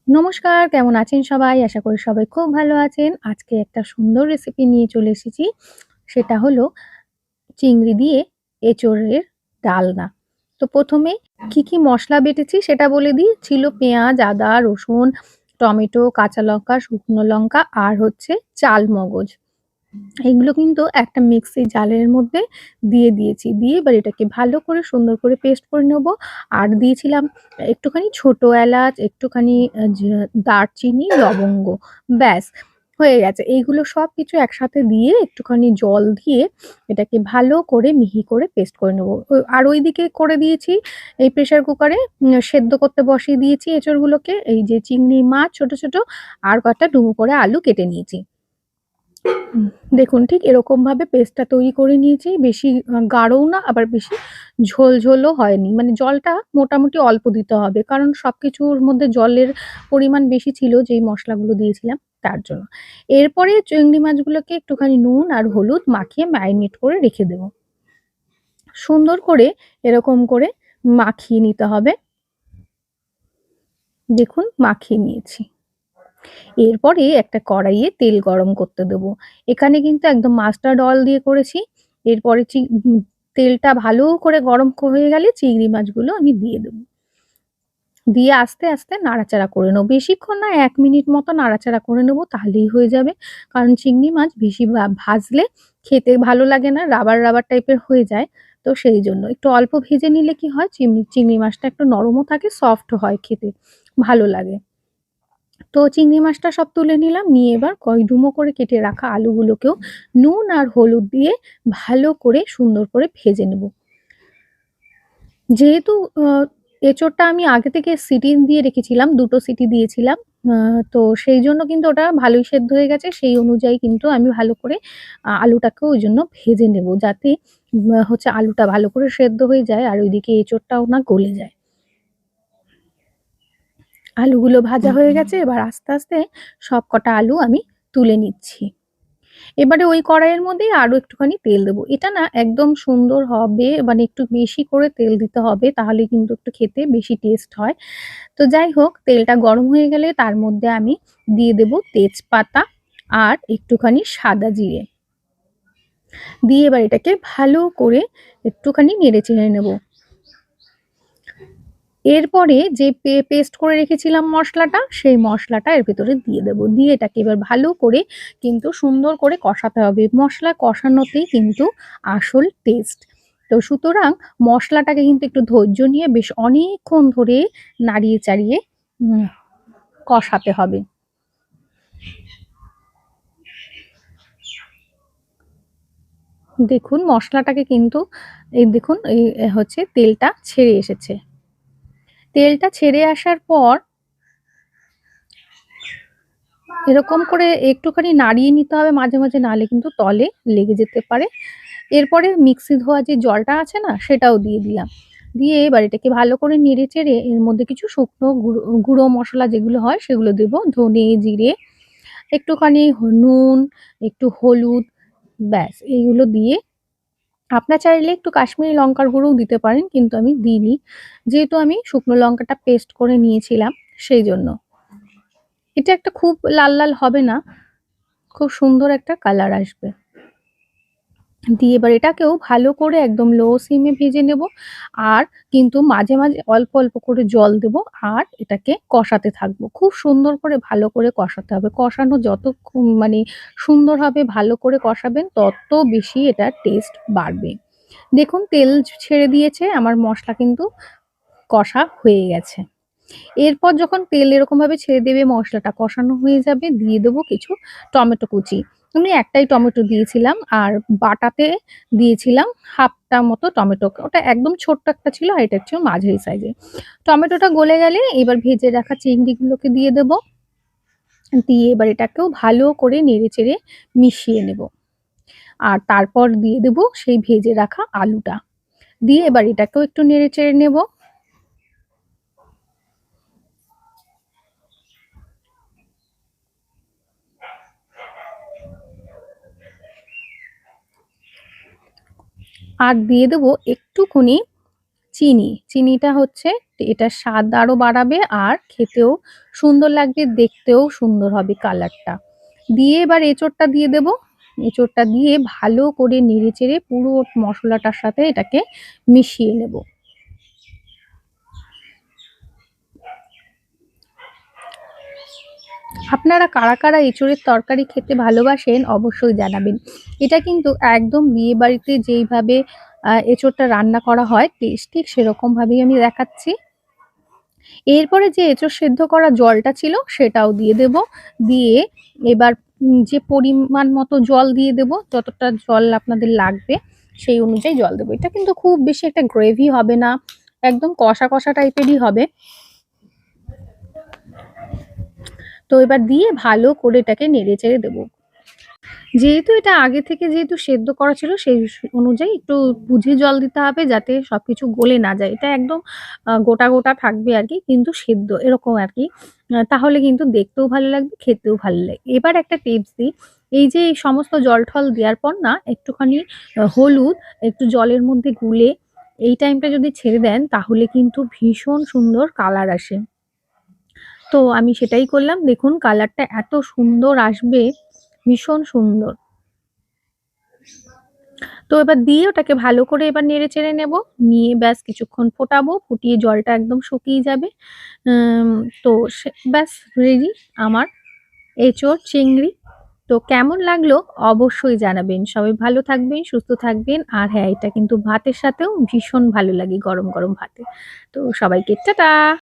নমস্কার, কেমন আছেন সবাই? আশা করি সবাই খুব ভালো আছেন। আজকে একটা সুন্দর রেসিপি নিয়ে চলে এসেছি। সেটা হলো চিংড়ি দিয়ে এঁচোড়ের ডালনা। তো ১ম এ কি মসলা বেটেছি সেটা বলে দিই। ছিল পেঁয়াজ, আদা, রসুন, টমেটো, কাঁচা লঙ্কা, শুকনো লঙ্কা আর হচ্ছে চালমগজ। এগুলো কিন্তু একটা মিক্সি জারের মধ্যে দিয়ে দিয়েছি। দিয়ে এবার এটাকে ভালো করে সুন্দর করে পেস্ট করে নেব। আর দিয়েছিলাম একটুখানি ছোট এলাচ, একটুখানি দারচিনি, লবঙ্গ। ব্যাস হয়ে গেছে। এইগুলো সবকিছু একসাথে দিয়ে একটুখানি জল দিয়ে এটাকে ভালো করে মিহি করে পেস্ট করে নেব। আর ওইদিকে করে দিয়েছি এই প্রেশার কুকারে সেদ্ধ করতে বসিয়ে দিয়েছি এঁচড়গুলোকে। এই যে চিংড়ি মাছ ছোট, ছোট আর কয়েকটা ডুমো করে আলু কেটে নিয়েছি। হুম, দেখুন ঠিক এরকমভাবে পেস্টটা তৈরি করে নিয়েছি। বেশি গাঢ়ও না আবার বেশি ঝোলও হয়নি। মানে জলটা মোটামুটি অল্প দিতে হবে। কারণ সবকিছুর মধ্যে জলের পরিমাণ বেশি ছিল যেই মসলাগুলো দিয়েছিলাম তার জন্য। এরপরে চিংড়ি মাছগুলোকে একটুখানি নুন আর হলুদ মাখিয়ে ম্যারিনেট করে রেখে দেব। সুন্দর করে এরকম করে মাখিয়ে নিতে হবে। দেখুন মাখিয়ে নিয়েছি। এরপরে একটা কড়াইয়ে তেল গরম করতে দেবো। এখানে কিন্তু একদম মাস্টার্ড অয়েল দিয়ে করেছি। এরপরে তেলটা ভালো করে গরম হয়ে গেলে চিংড়ি মাছগুলো আমি দিয়ে দেবো। দিয়ে আস্তে, আস্তে নাড়াচাড়া করে নেবো। বেশিক্ষণ না ১ মিনিট মতো নাড়াচাড়া করে নেবো তাহলেই হয়ে যাবে। কারণ চিংড়ি মাছ বেশি ভাজলে খেতে ভালো লাগে না, রাবার টাইপের হয়ে যায়। তো সেইজন্য একটু অল্প ভেজে নিলে কি হয় চিংড়ি মাছটা একটু নরমও থাকে, সফট হয় খেতে, ভালো লাগে। তো চিংড়ি মাছটা সব তুলে নিলাম। নিয়ে এবার ডুমো করে কেটে রাখা আলুগুলোকেও নুন আর হলুদ দিয়ে ভালো করে সুন্দর করে ভেজে নেব। যেহেতু আ এঁচোড়টা আমি আগে থেকে সিটি দিয়ে রেখেছিলাম, ২ টো সিটি দিয়েছিলাম। আ তো সেইজন্য কিন্তু ওটা ভালোই সেদ্ধ হয়ে গেছে। সেই অনুযায়ী কিন্তু আমি ভালো করে আলুটাকেও ওইজন্য ভেজে নেব। যাতে হচ্ছে আলুটা ভালো করে সেদ্ধ হয়ে যায় আর ওইদিকে এঁচোড়টাও না গলে যায়। আলুগুলো ভাজা হয়ে গেছে। এবার আস্তে, আস্তে সবকটা আলু আমি তুলে নিচ্ছি। এবারে ওই কড়াইয়ের মধ্যেই আরো একটুখানি তেল দেবো। এটা না একদম সুন্দর হবে, মানে একটু বেশি করে তেল দিতে হবে তাহলে কিন্তু একটু খেতে বেশি টেস্ট হয়। তো যাই হোক তেলটা গরম হয়ে গেলে তার মধ্যে আমি দিয়ে দেবো তেজপাতা আর একটুখানি সাদা জিরে। দিয়ে এবার এটাকে ভালো করে একটুখানি নেড়েচেড়ে নেব। এরপরে যে পেস্ট করে রেখেছিলাম মসলাটা, সেই মসলাটা এর ভেতরে দিয়ে দেব। দিয়ে এটাকে এবার ভালো করে কিন্তু সুন্দর করে কষাতে হবে। মসলা কষানোতেই কিন্তু আসল টেস্ট। তো সুতরাং মসলাটাকে কিন্তু একটু ধৈর্য নিয়ে বেশ অনেকক্ষণ ধরে নাড়িয়ে চাড়িয়ে উম কষাতে হবে। দেখুন মসলাটাকে কিন্তু এই দেখুন এই হচ্ছে তেলটা ছেড়ে এসেছে। তেলটা ছেড়ে আসার পর এরকম করে একটুখানি নাড়িয়ে নিতে হবে মাঝে, মাঝে নাহলে কিন্তু তলে লেগে যেতে পারে। এরপরে মিক্সি ধোয়া যে জলটা আছে না সেটাও দিয়ে দিলাম। দিয়ে এবার এটাকে ভালো করে নেড়েচেড়ে এর মধ্যে কিছু শুকনো গুঁড়ো মসলা যেগুলো হয় সেগুলো দেব। ধনে, জিরে, একটুখানি নুন, একটু হলুদ, ব্যাস এইগুলো দিয়ে আপনার চাইলে একটু কাশ্মীরি লঙ্কার গুঁড়োও দিতে পারেন কিন্তু আমি দিইনি। যেহেতু আমি শুকনো লঙ্কাটা পেস্ট করে নিয়েছিলাম সেইজন্য। এটা একটা খুব লাল, লাল হবে না। খুব সুন্দর একটা কালার আসবে। দিয়ে এবার এটাকেও ভালো করে একদম লো সিমে ভেজে নেব। আর কিন্তু মাঝে, মাঝে অল্প, অল্প করে জল দেব আর এটাকে কষাতে থাকবো। খুব সুন্দর করে ভালো করে কষাতে হবে। কষানো যত মানে সুন্দর হবে ভালো করে কষাবেন তত বেশি এটার টেস্ট বাড়বে। দেখুন তেল ছেড়ে দিয়েছে আমার মসলা কিন্তু কষা হয়ে গেছে। এরপর যখন তেল এরকমভাবে ছেড়ে দেবে, মসলাটা কষানো হয়ে যাবে, দিয়ে দেবো কিছু টমেটো কুচি। আমি একটাই টমেটো দিয়েছিলাম আর বাটাতে দিয়েছিলাম হাফটা মতো টমেটো। ওটা একদম ছোট্ট একটা ছিল আর এটা ছিল মাঝারি সাইজের। টমেটোটা গলে গেলে এবার ভেজে রাখা চিংড়িগুলোকে দিয়ে দেবো। দিয়ে এবার এটাকেও ভালো করে নেড়েচেড়ে মিশিয়ে নেব। আর তারপর দিয়ে দেবো সেই ভেজে রাখা আলুটা। দিয়ে এবার এটাকেও একটু নেড়েচেড়ে নেব। আর দিয়ে দেবো একটুখানি চিনি। চিনিটা হচ্ছে এটার স্বাদ আরো বাড়াবে আর খেতেও সুন্দর লাগবে, দেখতেও সুন্দর হবে কালারটা। দিয়ে এবার এঁচোড়টা দিয়ে দেব। এঁচোড়টা দিয়ে ভালো করে নেড়েচেড়ে পুরো মশলাটার সাথে এটাকে মিশিয়ে নেব। আপনারা কারা কারা এঁচোড়ের তরকারি খেতে ভালোবাসেন অবশ্যই জানাবেন। এটা কিন্তু একদম বিয়েবাড়িতে যেইভাবে এঁচোড়টা রান্না করা হয় ঠিক সেরকম ভাবেই আমি দেখাচ্ছি। এরপরে যে এঁচোড় সেদ্ধ করা জলটা ছিল সেটাও দিয়ে দেব। দিয়ে এবার যে পরিমাণ মতো জল দিয়ে দেব, যতটা জল আপনাদের লাগবে সেই অনুযায়ী জল দেব। এটা কিন্তু খুব বেশি একটা গ্রেভি হবে না, একদম কষা কষা টাইপেরই হবে। তো এবার দিয়ে ভালো করে এটাকে নেড়েচেড়ে দেবো। যেহেতু এটা আগে থেকে সেদ্ধ করা ছিল সেই অনুযায়ী একটু বুঝে জল দিতে হবে যাতে সবকিছু গলে না যায়। এটা একদম গোটা, গোটা থাকবে আরকি কিন্তু সেদ্ধ এরকম আরকি। তাহলে কিন্তু দেখতেও ভালো লাগবে, খেতেও ভালো লাগবে। এবার একটা টিপস দিই, এই যে এই সমস্ত জল-টল দেওয়ার পর না একটুখানি হলুদ একটু জলের মধ্যে গুলে এই টাইমটা যদি ছেড়ে দেন তাহলে কিন্তু ভীষণ সুন্দর কালার আসে। তো আমি সেটাই করলাম। দেখুন কালারটা এত সুন্দর আসবে, ভীষণ সুন্দর। তো এবার দিয়ে ওটাকে ভালো করে এবার নেড়েচেড়ে নেব। নিয়ে ব্যাস কিছুক্ষণ ফোটাবো। ফুটিয়ে জলটা একদম শুকিয়ে যাবে। উম তো ব্যাস রেডি আমার এঁচোড় চিংড়ি। তো কেমন লাগলো অবশ্যই জানাবেন। সবাই ভালো থাকবেন, সুস্থ থাকবেন। আর হ্যাঁ, এটা কিন্তু ভাতের সাথেও ভীষণ ভালো লাগে গরম, গরম ভাতে। তো সবাইকে টাটা।